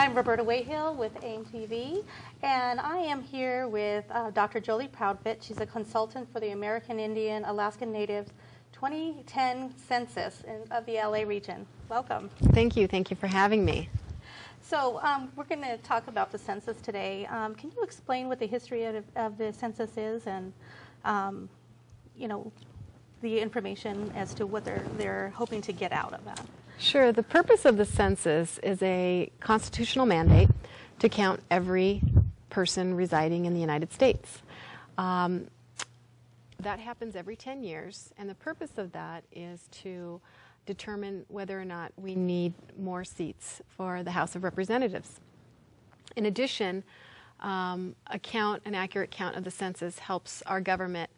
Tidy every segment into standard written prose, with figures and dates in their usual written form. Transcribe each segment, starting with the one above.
I'm Roberta Weighill with AIM-TV, and I am here with Dr. Jolie Proudfit. She's a consultant for the American Indian Alaskan Native 2010 census of the LA region. Welcome. Thank you. Thank you for having me. So we're going to talk about the census today. Can you explain what the history of the census is and, you know, the information as to what they're hoping to get out of that? Sure. The purpose of the census is a constitutional mandate to count every person residing in the United States. That happens every 10 years, and the purpose of that is to determine whether or not we need more seats for the House of Representatives. In addition, an accurate count of the census helps our government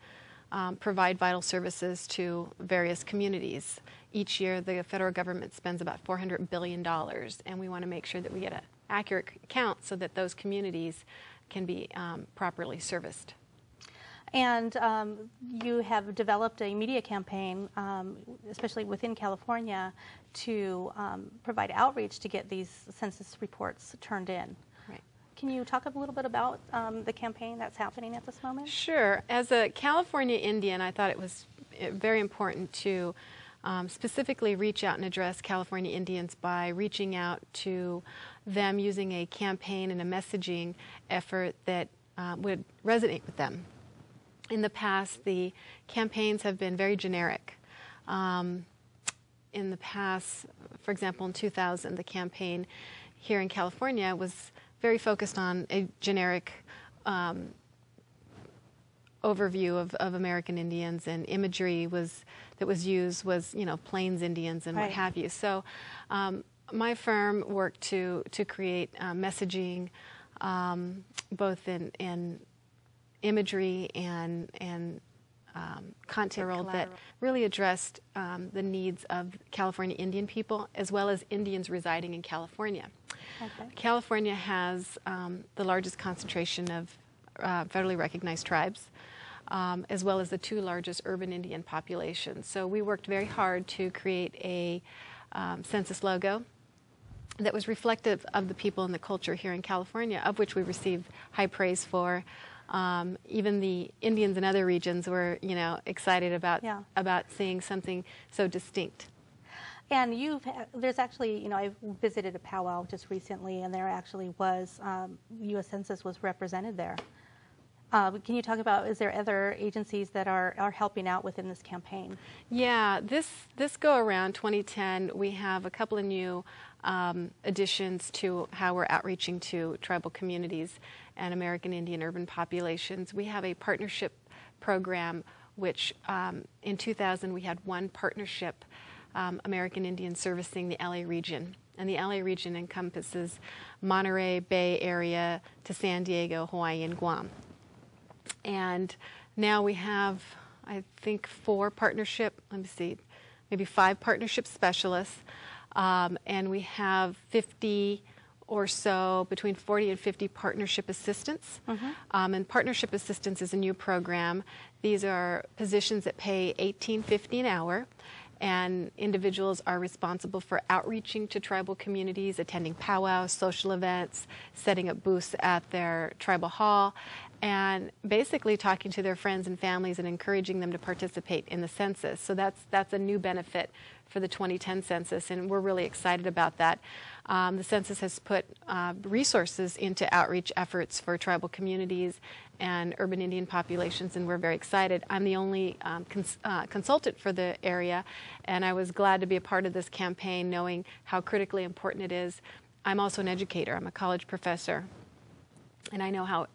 provide vital services to various communities. Each year, the federal government spends about $400 billion, and we want to make sure that we get an accurate count so that those communities can be properly serviced. And you have developed a media campaign, especially within California, to provide outreach to get these census reports turned in. Right. Can you talk a little bit about the campaign that's happening at this moment? Sure. As a California Indian, I thought it was very important to specifically reach out and address California Indians by reaching out to them using a campaign and a messaging effort that would resonate with them. In the past, the campaigns have been very generic. In the past, for example, in 2000, the campaign here in California was very focused on a generic overview of American Indians, and imagery that was used was, you know, Plains Indians and what have you. So my firm worked to create messaging both in imagery and content that really addressed the needs of California Indian people as well as Indians residing in California. Okay. California has the largest concentration of federally recognized tribes, as well as the two largest urban Indian populations. So we worked very hard to create a census logo that was reflective of the people and the culture here in California, of which we received high praise for. Even the Indians in other regions were, you know, excited about seeing something so distinct. And there's actually, you know, I visited a powwow just recently, and there actually was, U.S. Census was represented there. Can you talk about, is there other agencies that are helping out within this campaign? Yeah, this go around 2010, we have a couple of new additions to how we're outreaching to tribal communities and American Indian urban populations. We have a partnership program, which in 2000 we had one partnership, American Indian servicing the LA region. And the LA region encompasses Monterey Bay area to San Diego, Hawaii, and Guam. And now we have, I think, maybe 5 partnership specialists, and we have 50 or so, between 40 and 50 partnership assistants. And partnership assistants is a new program. These are positions that pay $18.50 an hour, and individuals are responsible for outreaching to tribal communities, attending powwows, social events, setting up booths at their tribal hall, and basically talking to their friends and families and encouraging them to participate in the census. So that's a new benefit for the 2010 census, and we're really excited about that. The census has put resources into outreach efforts for tribal communities and urban Indian populations, and we're very excited. I'm the only consultant for the area, and I was glad to be a part of this campaign, knowing how critically important it is. I'm also an educator. I'm a college professor, and I know how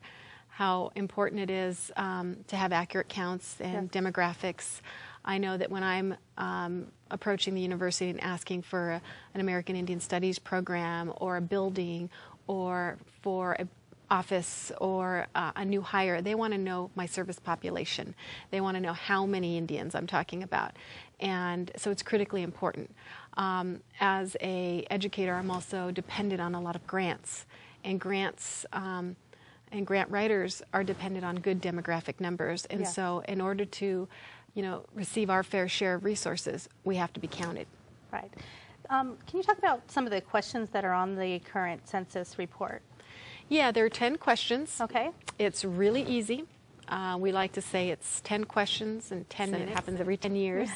important it is to have accurate counts and demographics. I know that when I'm approaching the university and asking for an American Indian Studies program or a building or for an office or a new hire, they want to know my service population. They want to know how many Indians I'm talking about. And so it's critically important. As an educator, I'm also dependent on a lot of grants. And grants and grant writers are dependent on good demographic numbers. And so in order to, you know, receive our fair share of resources, we have to be counted. Right. Can you talk about some of the questions that are on the current census report? Yeah, there are 10 questions. Okay. It's really easy. We like to say it's 10 questions in 10 minutes. It happens every 10 years.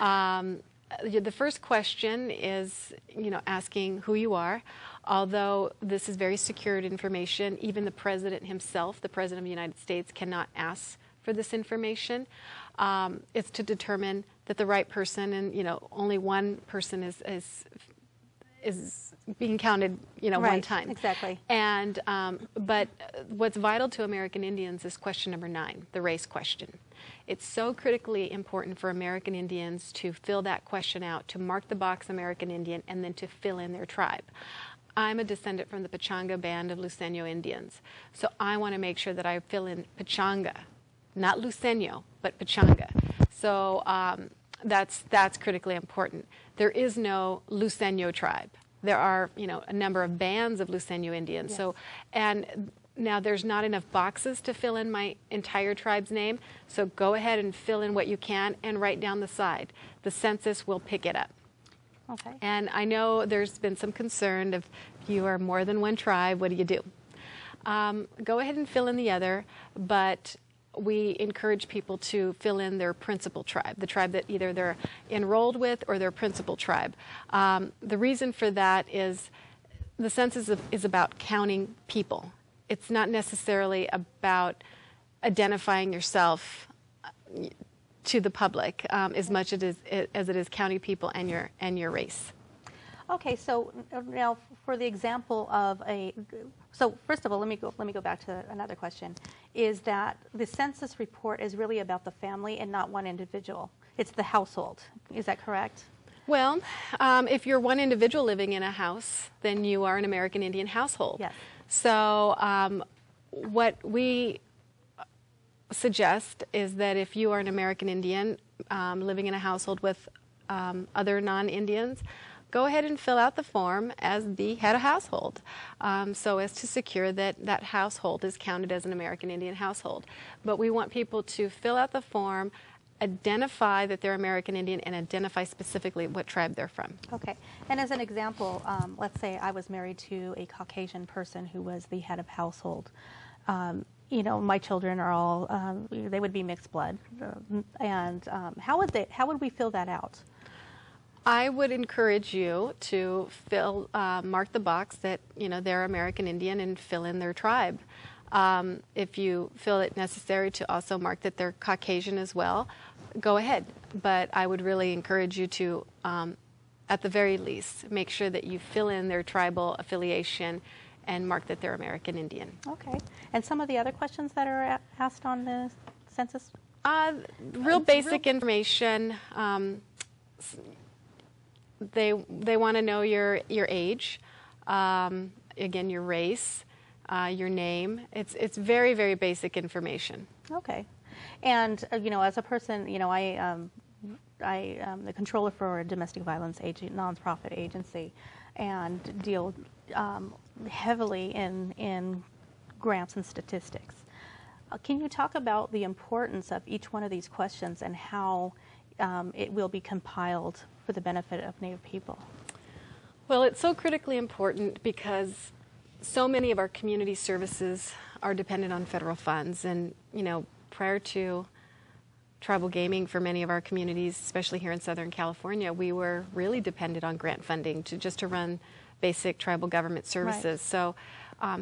The first question is, asking who you are. Although this is very secured information, even the president himself, the president of the United States, cannot ask for this information. It's to determine that the right person, and only one person is being counted, Right, one time. Exactly. And but what's vital to American Indians is question number 9, the race question. It's so critically important for American Indians to fill that question out, to mark the box American Indian, and then to fill in their tribe. I'm a descendant from the Pechanga band of Luiseño Indians, so I want to make sure that I fill in Pechanga, not Luiseño, but Pechanga. So that's critically important. There is no Luiseño tribe. There are, a number of bands of Luiseño Indians. Yes. So, and now there's not enough boxes to fill in my entire tribe's name. So go ahead and fill in what you can and write down the side. The census will pick it up. Okay. And I know there's been some concern if you are more than one tribe, what do you do? Go ahead and fill in the other, but we encourage people to fill in their principal tribe, the tribe that either they're enrolled with or their principal tribe. The reason for that is the census is about counting people. It's not necessarily about identifying yourself to the public as much as it is counting people and your race. Okay, so now for the example of so first of all, let me go back to another question. Is that the census report is really about the family and not one individual? It's the household. Is that correct? Well, if you're one individual living in a house, then you are an American Indian household. Yes. So what we suggest is that if you are an American Indian living in a household with other non-Indians, go ahead and fill out the form as the head of household, so as to secure that that household is counted as an American Indian household. But we want people to fill out the form, identify that they're American Indian, and identify specifically what tribe they're from. Okay. And as an example, let's say I was married to a Caucasian person who was the head of household. My children are all, they would be mixed blood. And how would we fill that out? I would encourage you to mark the box that, they're American Indian and fill in their tribe. If you feel it necessary to also mark that they're Caucasian as well, go ahead. But I would really encourage you to, at the very least, make sure that you fill in their tribal affiliation and mark that they're American Indian. Okay. And some of the other questions that are asked on the census? Real basic information. They want to know your age, again, your race, your name. It's very, very basic information. Okay. And, as a person, I am the controller for a domestic violence nonprofit agency and deal heavily in grants and statistics. Can you talk about the importance of each one of these questions and how it will be compiled for the benefit of Native people? Well, it's so critically important because so many of our community services are dependent on federal funds. And, prior to tribal gaming for many of our communities, especially here in Southern California, we were really dependent on grant funding to run basic tribal government services. Right. So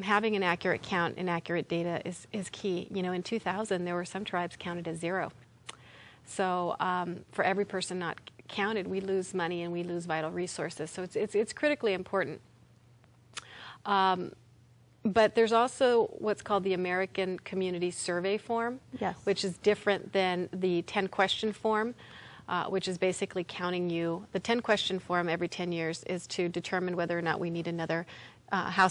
having an accurate count and accurate data is key. In 2000, there were some tribes counted as 0. So for every person not counted, we lose money and we lose vital resources. So it's critically important. But there's also what's called the American Community Survey form, yes, which is different than the 10-question form, which is basically counting you. The 10-question form every 10 years is to determine whether or not we need another house